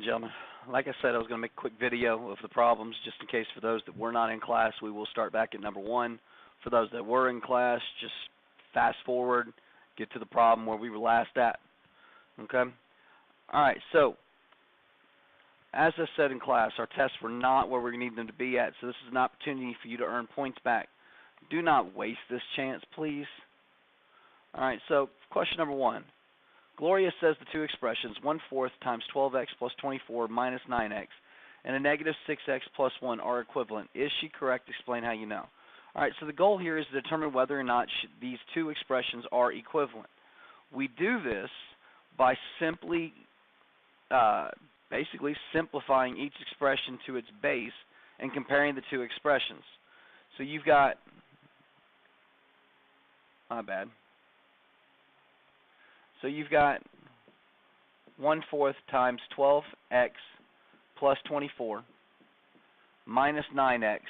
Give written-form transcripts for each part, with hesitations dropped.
and gentlemen. Like I said, I was going to make a quick video of the problems just in case for those that were not in class. We will start back at number 1. For those that were in class, just fast forward, get to the problem where we were last at. Okay? All right, so as I said in class, our tests were not where we need them to be at, so this is an opportunity for you to earn points back. Do not waste this chance, please. All right, so question number 1. Gloria says the two expressions, 1/4 times 12x plus 24 minus 9x, and a negative 6x plus 1 are equivalent. Is she correct? Explain how you know. All right, so the goal here is to determine whether or not these two expressions are equivalent. We do this by simply, basically simplifying each expression to its base and comparing the two expressions. So you've got, So you've got 1/4 times 12x plus 24 minus 9x.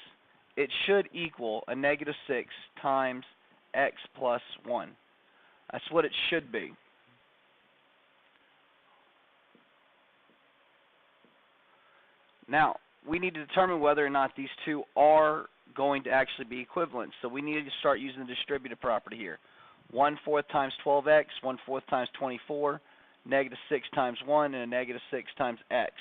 It should equal a negative 6 times x plus 1. That's what it should be. Now, we need to determine whether or not these two are going to actually be equivalent. So we need to start using the distributive property here. 1/4 times 12x, 1/4 times 24, negative 6 times 1, and a negative 6 times x.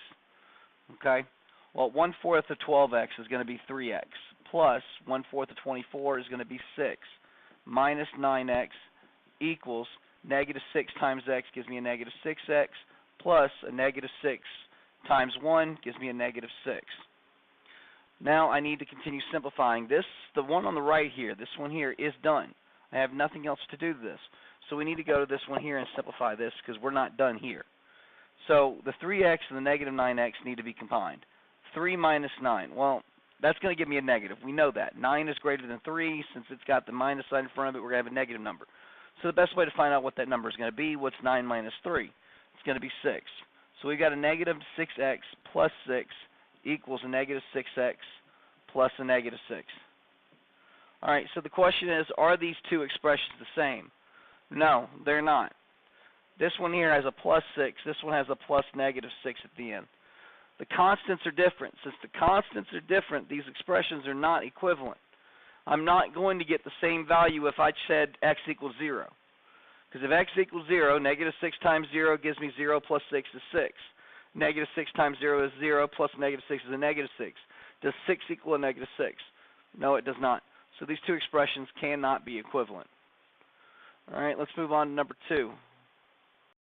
Okay? Well, 1/4 of 12x is going to be 3x, plus 1/4 of 24 is going to be 6, minus 9x equals negative 6 times x gives me a negative 6x, plus a negative 6 times 1 gives me a negative 6. Now I need to continue simplifying. The one on the right here, this one here, is done. I have nothing else to do to this. So we need to go to this one here and simplify this because we're not done here. So the 3x and the negative 9x need to be combined. 3 minus 9. Well, that's going to give me a negative. We know that. 9 is greater than 3. Since it's got the minus sign in front of it, we're going to have a negative number. So the best way to find out what that number is going to be, what's 9 minus 3? It's going to be 6. So we've got a negative 6x plus 6 equals a negative 6x plus a negative 6. All right, so the question is, are these two expressions the same? No, they're not. This one here has a plus 6. This one has a plus negative 6 at the end. The constants are different. Since the constants are different, these expressions are not equivalent. I'm not going to get the same value if I said x equals 0. Because if x equals 0, negative 6 times 0 gives me 0 plus 6 is 6. Negative 6 times 0 is 0 plus negative 6 is a negative 6. Does 6 equal a negative 6? No, it does not. So these two expressions cannot be equivalent. All right, let's move on to number 2.